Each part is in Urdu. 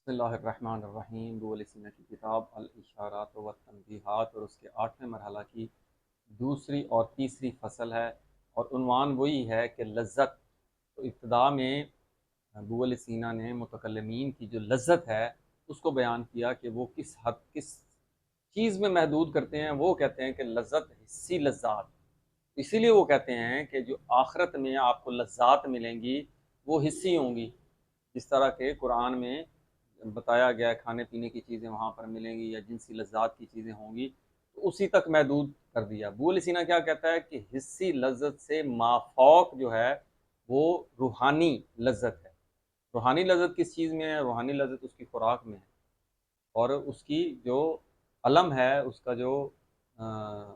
بسم اللہ الرحمن الرحیم ابو علی سینا کی کتاب الاشارات و تنبیہات اور اس کے 8ویں مرحلہ کی دوسری اور تیسری فصل ہے، اور عنوان وہی ہے کہ لذت۔ تو ابتدا میں ابو علی سینا نے متکلمین کی جو لذت ہے اس کو بیان کیا کہ وہ کس چیز میں محدود کرتے ہیں۔ وہ کہتے ہیں کہ لذت حسی لذات، اسی لیے وہ کہتے ہیں کہ جو آخرت میں آپ کو لذات ملیں گی وہ حسی ہوں گی، جس طرح کہ قرآن میں بتایا گیا ہے کھانے پینے کی چیزیں وہاں پر ملیں گی یا جنسی لذات کی چیزیں ہوں گی، تو اسی تک محدود کر دیا۔ ابو علی سینا کیا کہتا ہے کہ حسی لذت سے مافوق جو ہے وہ روحانی لذت ہے۔ روحانی لذت کس چیز میں ہے؟ روحانی لذت اس کی خوراک میں ہے، اور اس کی جو علم ہے، اس کا جو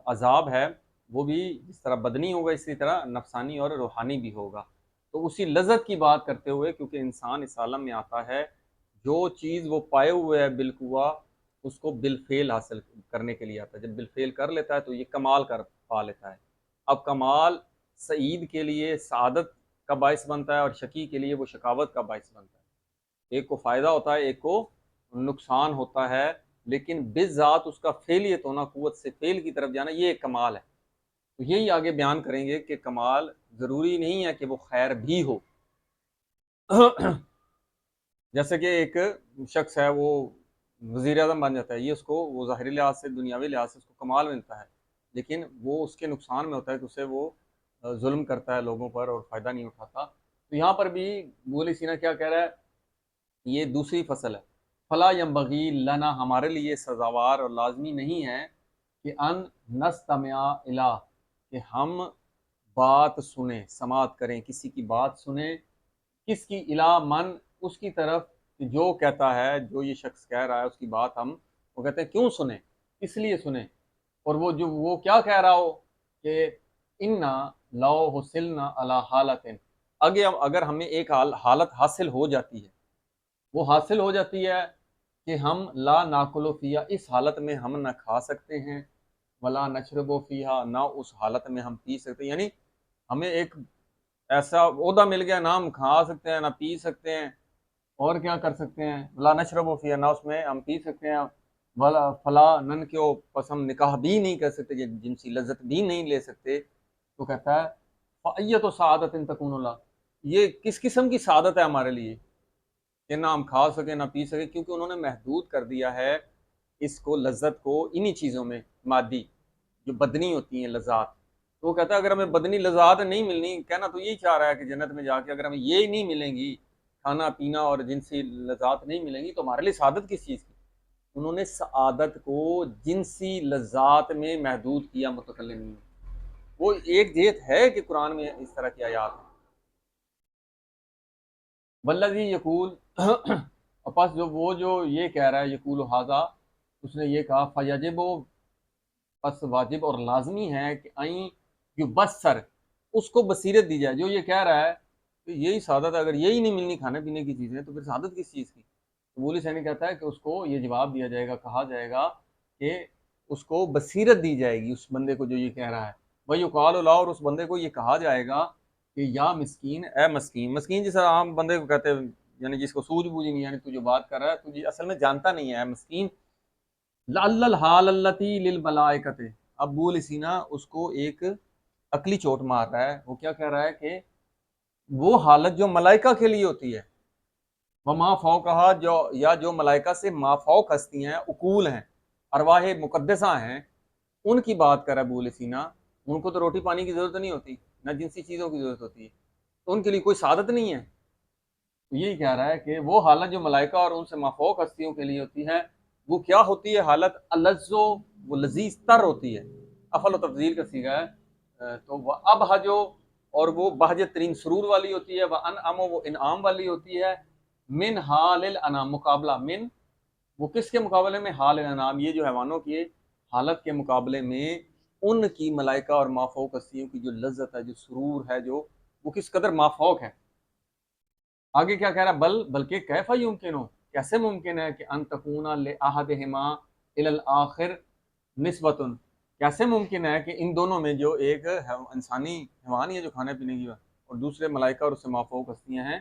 عذاب ہے، وہ بھی جس طرح بدنی ہوگا اسی طرح نفسانی اور روحانی بھی ہوگا۔ تو اسی لذت کی بات کرتے ہوئے، کیونکہ انسان اس عالم میں آتا ہے جو چیز وہ پائے ہوئے ہے بالقوا اس کو بالفعل حاصل کرنے کے لیے آتا ہے، جب بالفعل کر لیتا ہے تو یہ کمال کر پا لیتا ہے۔ اب کمال سعید کے لیے سعادت کا باعث بنتا ہے، اور شقی کے لیے وہ شقاوت کا باعث بنتا ہے۔ ایک کو فائدہ ہوتا ہے، ایک کو نقصان ہوتا ہے، لیکن بذات اس کا فعلیت ہونا، قوت سے فعل کی طرف جانا، یہ ایک کمال ہے۔ تو یہی آگے بیان کریں گے کہ کمال ضروری نہیں ہے کہ وہ خیر بھی ہو۔ جیسے کہ ایک شخص ہے، وہ وزیر اعظم بن جاتا ہے، یہ اس کو وہ ظاہری لحاظ سے، دنیاوی لحاظ سے اس کو کمال ملتا ہے، لیکن وہ اس کے نقصان میں ہوتا ہے کہ اسے وہ ظلم کرتا ہے لوگوں پر اور فائدہ نہیں اٹھاتا۔ تو یہاں پر بھی ابو علی سینا کیا کہہ رہا ہے؟ یہ دوسری فصل ہے۔ فلا ینبغی لنا، ہمارے لیے سزاوار اور لازمی نہیں ہے کہ ان نستمع الی، کہ ہم بات سنیں، سماعت کریں، کسی کی بات سنیں۔ کس کی؟ الا من، اس کی طرف کہ جو کہتا ہے، جو یہ شخص کہہ رہا ہے اس کی بات ہم، وہ کہتے ہیں کیوں سنیں، اس لیے سنیں، اور وہ کیا کہہ رہا ہو کہ انا لو حسلنا علی حالت، اگر ہمیں ایک حالت حاصل ہو جاتی ہے، وہ حاصل ہو جاتی ہے کہ ہم لا ناکلو فیہا، اس حالت میں ہم نہ کھا سکتے ہیں، ولا نشربو فیہا، نہ اس حالت میں ہم پی سکتے ہیں، یعنی ہمیں ایک ایسا عہدہ مل گیا، نہ ہم کھا سکتے ہیں نہ پی سکتے ہیں، اور کیا کر سکتے ہیں؟ ولا نشربو فیہا، نہ اس میں ہم پی سکتے ہیں، ولا فلا نن کیو، پس ہم نکاح بھی نہیں کر سکتے، جنسی لذت بھی نہیں لے سکتے۔ تو کہتا ہے فایت سعادت تکون اللہ، یہ کس قسم کی سعادت ہے ہمارے لیے کہ نہ ہم کھا سکیں نہ پی سکیں، کیونکہ انہوں نے محدود کر دیا ہے اس کو، لذت کو، انہی چیزوں میں، مادی جو بدنی ہوتی ہیں لذات۔ تو وہ کہتا ہے اگر ہمیں بدنی لذات نہیں ملنی، کہنا تو یہی چاہ رہا ہے کہ جنت میں جا کے اگر ہمیں یہ نہیں ملیں گی، کھانا پینا اور جنسی لذات نہیں ملیں گی، تو ہمارے لیے سعادت کس چیز کی؟ انہوں نے سعادت کو جنسی لذات میں محدود کیا متکلمین۔ وہ ایک جہت ہے کہ قرآن میں اس طرح کی آیات ہیں، والذی یقول، اور پس جو یہ کہہ رہا ہے، یقول ھذا، اس نے یہ کہا، فیجب، پس واجب اور لازمی ہے کہ آئیں یبصر، اس کو بصیرت دی جائے، جو یہ کہہ رہا ہے کہ یہی سعادت ہے، اگر یہی نہیں ملنی کھانے پینے کی چیزیں تو پھر سعادت کس چیز کی؟ قبول سینی کہتا ہے کہ اس کو یہ جواب دیا جائے گا، کہا جائے گا کہ اس کو بصیرت دی جائے گی، اس بندے کو جو یہ کہہ رہا ہے، وَيُقَالُ لَهُ، اور اس بندے کو یہ کہا جائے گا کہ یا مسکین، اے مسکین، مسکین جس طرح عام بندے کو کہتے ہیں، یعنی جس کو سوجھ بوجھ نہیں، یعنی تو جو بات کر رہا ہے تجھے اصل میں جانتا نہیں ہے، اے مسکین، لعل الحال التی للملائکۃ، اب ابو علی سینا اس کو ایک عقلی چوٹ مار رہا ہے۔ وہ کیا کہہ رہا ہے کہ وہ حالت جو ملائکہ کے لیے ہوتی ہے، وما فوقہا، جو ملائکہ سے مافوق ہستی ہیں، عقول ہیں، ارواح مقدسہ ہیں، ان کی بات کر رہا ہے ابو علی سینا۔ ان کو تو روٹی پانی کی ضرورت نہیں ہوتی، نہ جنسی چیزوں کی ضرورت ہوتی ہے، تو ان کے لیے کوئی سعادت نہیں ہے۔ تو یہی کہہ رہا ہے کہ وہ حالت جو ملائکہ اور ان سے مافوق ہستیوں کے لیے ہوتی ہے، وہ کیا ہوتی ہے؟ حالت الزو، وہ لذیذ تر ہوتی ہے، افل و تفضیل کا صیغہ ہے، تو وہ ابہجو، اور وہ بہجت ترین سرور والی ہوتی ہے، وہ انعم، وہ انعام والی ہوتی ہے، من حال الانام، مقابلہ من، وہ کس کے مقابلے میں؟ حال الانام، یہ جو حیوانوں کی حالت کے مقابلے میں ان کی ملائکہ اور مافوق ہستیوں کی جو لذت ہے، جو سرور ہے، جو وہ کس قدر مافوق ہے۔ آگے کیا کہہ رہا ہے؟ بلکہ کیفا یمکن ہو، کیسے ممکن ہے کہ ان تکونا لاحدہما الی الاخر نسبۃ، کیسے ممکن ہے کہ ان دونوں میں، جو ایک انسانی حیوان ہے جو کھانے پینے کی اور دوسرے ملائکہ اور اس سے مافوق ہستیاں ہیں،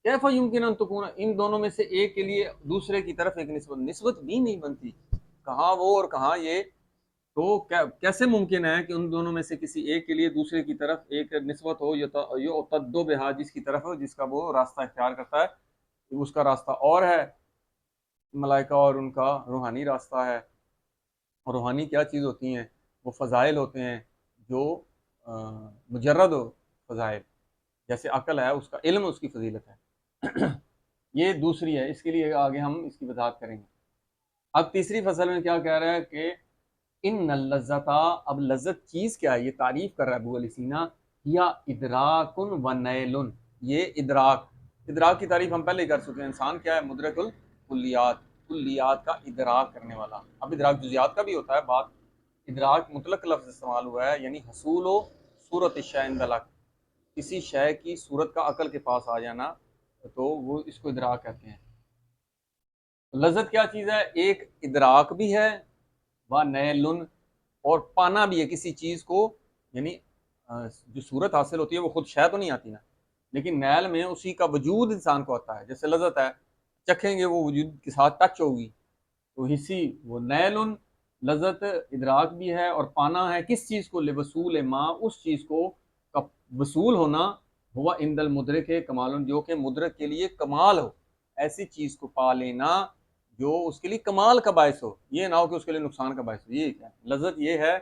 کیف یمکن ان تکون، ان دونوں میں سے ایک کے لیے دوسرے کی طرف ایک نسبت بھی نہیں بنتی، کہاں وہ اور کہاں یہ، تو کیسے ممکن ہے کہ ان دونوں میں سے کسی ایک کے لیے دوسرے کی طرف ایک نسبت ہو، یعتد بہا، جس کی طرف جس کا وہ راستہ اختیار کرتا ہے، اس کا راستہ اور ہے ملائکہ اور ان کا روحانی راستہ ہے۔ اور روحانی کیا چیز ہوتی ہیں؟ وہ فضائل ہوتے ہیں جو مجرد ہو فضائل، جیسے عقل ہے، اس کا علم اس کی فضیلت ہے یہ دوسری ہے، اس کے لیے آگے ہم اس کی وضاحت کریں گے۔ اب تیسری فصل میں کیا کہہ رہا ہے کہ ان اللذتا، اب لذت چیز کیا ہے، یہ تعریف کر رہا ہے ابو علی سینا، یا ادراک و نیل، یہ ادراک کی تعریف ہم پہلے ہی کر چکے ہیں، انسان کیا ہے؟ مدرک الکلیات، کلیات کا ادراک کرنے والا۔ اب ادراک جزیات کا بھی ہوتا ہے بات، ادراک مطلق لفظ استعمال ہوا ہے، یعنی حصول و صورت الشیء عند العقل، کسی شے کی صورت کا عقل کے پاس آ جانا، تو وہ اس کو ادراک کہتے ہیں۔ لذت کیا چیز ہے؟ ایک ادراک بھی ہے، و نیل، اور پانا بھی ہے کسی چیز کو، یعنی جو صورت حاصل ہوتی ہے وہ خود شے تو نہیں آتی نا، لیکن نیل میں اسی کا وجود انسان کو آتا ہے، جیسے لذت ہے، چکھیں گے وہ وجود کے ساتھ ٹچ ہوگی، تو حصی وہ نیل، لذت ادراک بھی ہے اور پانا ہے کس چیز کو؟ لوصول ما، اس چیز کو کا وصول ہونا، ہوا عند المدرک کمال، جو کہ مدرک کے لیے کمال ہو، ایسی چیز کو پا لینا جو اس کے لیے کمال کا باعث ہو، یہ نہ ہو کہ اس کے لیے نقصان کا باعث ہو۔ یہ کیا ہے؟ لذت یہ ہے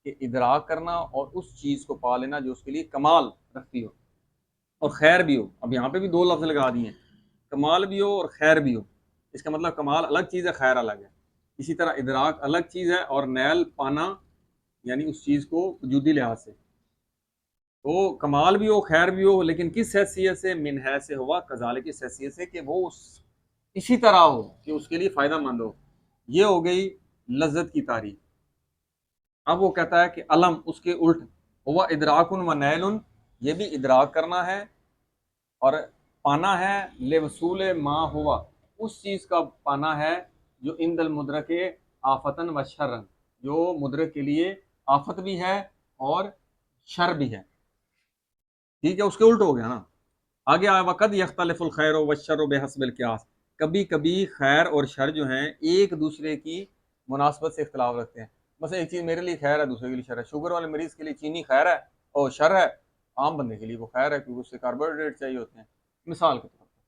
کہ ادراک کرنا اور اس چیز کو پا لینا جو اس کے لیے کمال رکھتی ہو اور خیر بھی ہو۔ اب یہاں پہ بھی دو لفظ لگا دیے ہیں، کمال بھی ہو اور خیر بھی ہو، اس کا مطلب کمال الگ چیز ہے، خیر الگ ہے، اسی طرح ادراک الگ چیز ہے اور نیل پانا، یعنی اس چیز کو وجودی لحاظ سے تو کمال بھی ہو خیر بھی ہو، لیکن کس حیثیت سے؟ من حیث ہوا کذالک، اس حیثیت سے کہ وہ اسی طرح ہو کہ اس کے لیے فائدہ مند ہو۔ یہ ہو گئی لذت کی تعریف۔ اب وہ کہتا ہے کہ علم اس کے الٹ، ہوا ادراک و نیل، یہ بھی ادراک کرنا ہے اور پانا ہے، لوصول ما ہوا، اس چیز کا پانا ہے جو عند المدرک آفتن و شرن، جو مدرک کے لیے آفت بھی ہے اور شر بھی ہے، ٹھیک ہے، اس کے الٹ ہو گیا نا۔ آگے آیا وقد یختلف الخیر والشر بحسب القیاس، کبھی کبھی خیر اور شر جو ہیں ایک دوسرے کی مناسبت سے اختلاف رکھتے ہیں، مثلا ایک چیز میرے لیے خیر ہے دوسرے کے لیے شر ہے، شوگر والے مریض کے لیے چینی خیر ہے اور شر ہے، عام بندے کے لیے وہ خیر ہے کیونکہ اس سے کاربوہائیڈریٹ چاہیے ہوتے ہیں، مثال کے طور پر۔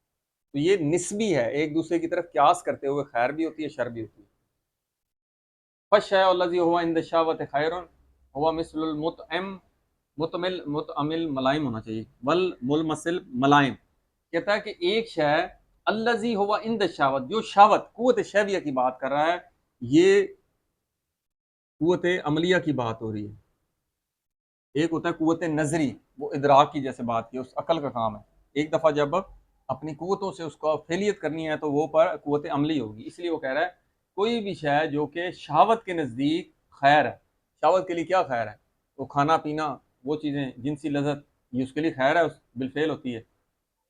تو یہ نسبی ہے، ایک دوسرے کی طرف قیاس کرتے ہوئے خیر بھی ہوتی ہے شر بھی ہوتی ہے۔ فالشیء الذی هو عند الشہوۃ خیر هو مثل المطعم، متعمل ملائم ہونا چاہیے، والملمسل ملائم، کہتا ہے کہ ایک شے الذی ہوا عند الشہوۃ، جو شہوت قوت شہویہ کی بات کر رہا ہے، یہ قوت عملیہ کی بات ہو رہی ہے۔ ایک ہوتا ہے قوت نظری، وہ ادراک کی جیسے بات کی، اس عقل کا کام ہے، ایک دفعہ جب اپنی قوتوں سے اس کو فعلیت کرنی ہے تو وہ پر قوت عملی ہوگی، اس لیے وہ کہہ رہا ہے کوئی بھی شے جو کہ شہوت کے نزدیک خیر ہے، شہوت کے لیے کیا خیر ہے؟ وہ کھانا پینا، وہ چیزیں جنسی لذت، یہ اس کے لیے خیر ہے، بالفعل ہوتی ہے۔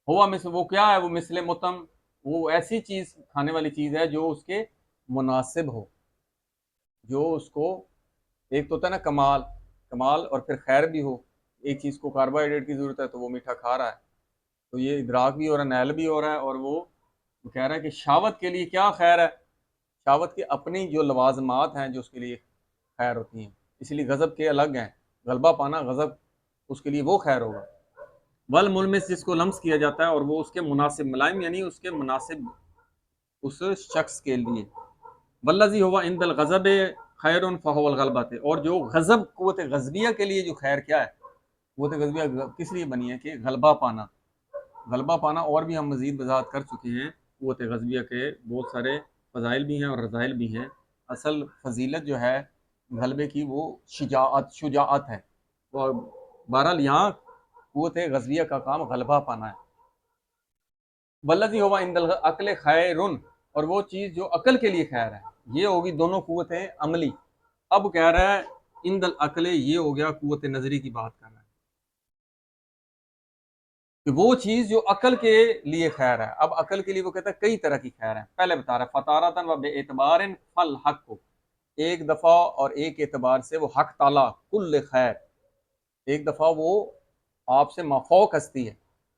ہوا مثل، وہ کیا ہے؟ وہ مثل متم، وہ ایسی چیز کھانے والی چیز ہے جو اس کے مناسب ہو، جو اس کو، ایک تو ہوتا ہے نا کمال، کمال اور پھر خیر بھی ہو، ایک چیز کو کاربوہائیڈریٹ کی ضرورت ہے تو وہ میٹھا کھا رہا ہے، تو یہ ادراک بھی ہو رہا ہے، نیل بھی ہو رہا ہے، اور وہ کہہ رہا ہے کہ شہوت کے لیے کیا خیر ہے؟ شہوت کی اپنی جو لوازمات ہیں جو اس کے لیے خیر ہوتی ہیں، اس لیے غضب کے الگ ہیں، غلبہ پانا غضب، اس کے لیے وہ خیر ہوگا۔ والملمس، جس کو لمس کیا جاتا ہے اور وہ اس کے مناسب، ملائم یعنی اس کے مناسب اس شخص کے لیے۔ والذی ہوا عند الغضب خیر فہو الغلبۃ، اور جو غضب قوت غضبیہ کے لیے جو خیر کیا ہے؟ قوت غضبیہ کس لیے بنی ہے؟ کہ غلبہ پانا، غلبہ پانا، اور بھی ہم مزید وضاحت کر چکے ہیں، قوت غضبیہ کے بہت سارے فضائل بھی ہیں اور رذائل بھی ہیں، اصل فضیلت جو ہے غلبے کی وہ شجاعت ہے، اور بہرحال یہاں قوت غضبیہ کا کام غلبہ پانا ہے۔ والذی ہوا عند العقل خیر، اور وہ چیز جو عقل کے لیے خیر ہے، یہ ہوگی دونوں قوتیں عملی۔ اب کہہ رہا ہے عند العقل، یہ ہو گیا قوت نظری کی بات کر رہا ہے کہ وہ چیز جو عقل کے لیے خیر ہے۔ اب عقل کے لیے وہ کہتا ہے کئی طرح کی خیر ہے، پہلے بتا رہا ہے فطارتاً و بے اعتبار فالحق کو، ایک دفعہ اور ایک اعتبار سے وہ حق تعالیٰ کل خیر، ایک دفعہ وہ آپ سے مافوق ہستی ہے،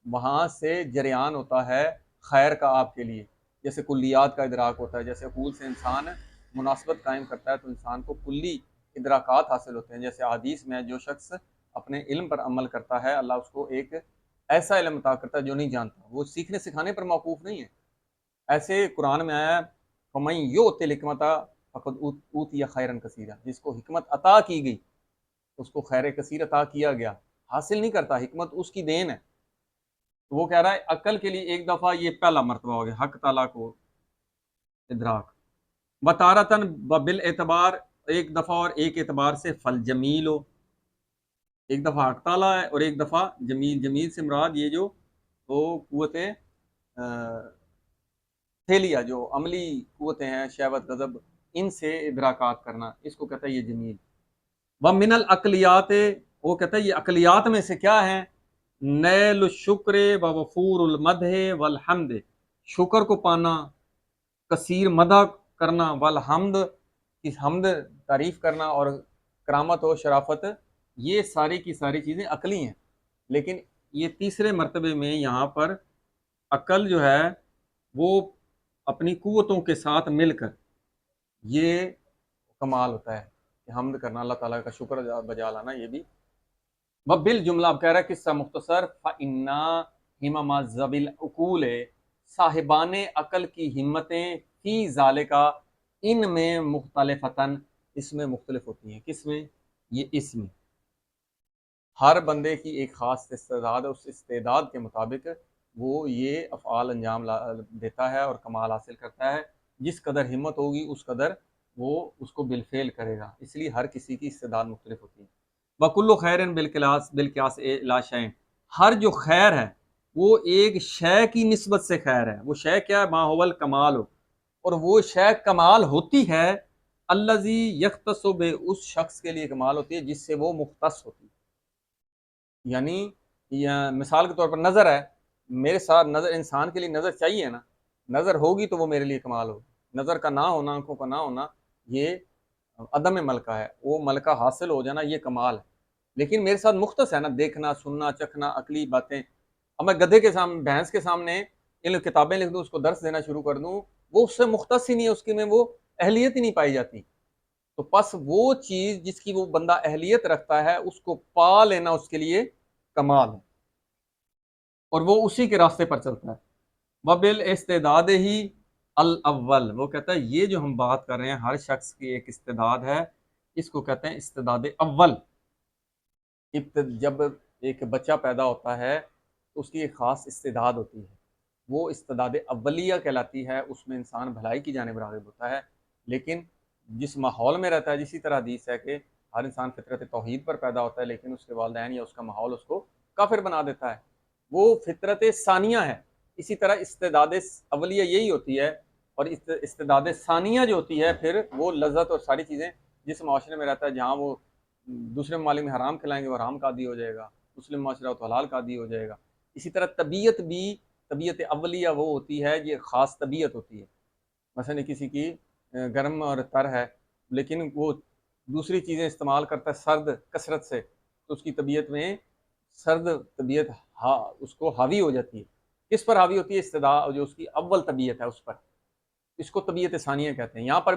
وہاں سے جریان ہوتا ہے خیر کا آپ کے لیے، جیسے کلیات کا ادراک ہوتا ہے، جیسے عقول سے انسان مناسبت قائم کرتا ہے تو انسان کو کلی ادراکات حاصل ہوتے ہیں، جیسے حدیث میں جو شخص اپنے علم پر عمل کرتا ہے اللہ اس کو ایک ایسا علم عطا کرتا ہے جو نہیں جانتا، وہ سیکھنے سکھانے پر موقوف نہیں ہے۔ ایسے قرآن میں آیا فَمَن یُؤْتِ الْحِکْمَةَ فَقَدْ أُوتِیَ خَیْرًا کَثِیرًا، جس کو حکمت عطا کی گئی اس کو خیر کثیر عطا کیا گیا، حاصل نہیں کرتا، حکمت اس کی دین ہے۔ تو وہ کہہ رہا ہے عقل کے لیے ایک دفعہ یہ پہلا مرتبہ ہو گیا حق تعالیٰ کو ادراک، وتارتاً بالاعتبار، ایک دفعہ اور ایک اعتبار سے فل جمیل ہو، ایک دفعہ حق تعالیٰ ہے اور ایک دفعہ جمیل، جمیل سے مراد یہ جو وہ قوتیں تھیلیا جو عملی قوتیں ہیں، شہوت غضب، ان سے ادراکات کرنا، اس کو کہتا ہے یہ جمیل۔ ومن العقلیات، وہ کہتا ہے یہ عقلیات میں سے کیا ہیں، نیل الشکر و وفور المدح والحمد، شکر کو پانا، کثیر مدح کرنا، والحمد کی حمد تعریف کرنا، اور کرامت و شرافت، یہ ساری کی ساری چیزیں عقلی ہیں۔ لیکن یہ تیسرے مرتبے میں یہاں پر عقل جو ہے وہ اپنی قوتوں کے ساتھ مل کر یہ کمال ہوتا ہے کہ حمد کرنا، اللہ تعالیٰ کا شکر بجا لانا، یہ بھی بل جملہ اب کہہ رہا ہے قصہ مختصر، فَإِنَّا ہِمَمَ ذَوِی العقول، صاحبان عقل کی ہمتیں، فی ذالکا، ان میں مختلفتاً، اس میں مختلف ہوتی ہیں، کس میں، یہ اس میں، ہر بندے کی ایک خاص استعداد ہے، اس استعداد کے مطابق وہ یہ افعال انجام دیتا ہے اور کمال حاصل کرتا ہے، جس قدر ہمت ہوگی اس قدر وہ اس کو بالفعل کرے گا، اس لیے ہر کسی کی استعداد مختلف ہوتی ہے۔ وَكُلُّ خَيْرٍ بِالْقِيَاسِ إِلَىٰ شَيْءٍ، ہر جو خیر ہے وہ ایک شے کی نسبت سے خیر ہے، وہ شے کیا ہے، ما هو الکمال، اور وہ شے کمال ہوتی ہے الذی یختص بہ، اس شخص کے لیے کمال ہوتی ہے جس سے وہ مختص ہوتی ہے۔ یعنی مثال کے طور پر نظر ہے، میرے ساتھ نظر، انسان کے لیے نظر چاہیے نا، نظر ہوگی تو وہ میرے لیے کمال ہوگی، نظر کا نہ ہونا، آنکھوں کا نہ ہونا، یہ عدم ملکہ ہے، وہ ملکہ حاصل ہو جانا یہ کمال ہے۔ لیکن میرے ساتھ مختص ہے نا، دیکھنا، سننا، چکھنا، عقلی باتیں، اب میں گدھے کے سامنے، بھینس کے سامنے ان کتابیں لکھ دوں، اس کو درس دینا شروع کر دوں، وہ اس سے مختص ہی نہیں ہے، اس کی میں وہ اہلیت ہی نہیں پائی جاتی۔ تو پس وہ چیز جس کی وہ بندہ اہلیت رکھتا ہے اس کو پا لینا اس کے لیے کمال ہے، اور وہ اسی کے راستے پر چلتا ہے۔ وبل استعداد ہی الاول، وہ کہتا ہے یہ جو ہم بات کر رہے ہیں ہر شخص کی ایک استعداد ہے، اس کو کہتے ہیں استعداد اول۔ جب ایک بچہ پیدا ہوتا ہے تو اس کی ایک خاص استعداد ہوتی ہے، وہ استعداد اولیہ کہلاتی ہے، اس میں انسان بھلائی کی جانب راغب ہوتا ہے، لیکن جس ماحول میں رہتا ہے، جسی طرح حدیث ہے کہ ہر انسان فطرت توحید پر پیدا ہوتا ہے لیکن اس کے والدین یا اس کا ماحول اس کو کافر بنا دیتا ہے، وہ فطرت ثانیہ ہے۔ اسی طرح استعداد اولیہ یہی ہوتی ہے، اور استعداد ثانیہ جو ہوتی ہے پھر وہ لذت اور ساری چیزیں جس معاشرے میں رہتا ہے، جہاں وہ دوسرے ممالک میں حرام کھلائیں گے وہ حرام کا عادی ہو جائے گا، مسلم معاشرہ تو حلال کا عادی ہو جائے گا۔ اسی طرح طبیعت بھی، طبیعت اولیہ وہ ہوتی ہے، یہ خاص طبیعت ہوتی ہے، مثلا کسی کی گرم اور تر ہے لیکن وہ دوسری چیزیں استعمال کرتا ہے سرد کثرت سے، تو اس کی طبیعت میں سرد طبیعت اس کو حاوی ہو جاتی ہے، کس پر حاوی ہوتی ہے، استدعاء جو اس کی اول طبیعت ہے اس پر، اس کو طبیعت ثانیہ کہتے ہیں۔ یہاں پر بھی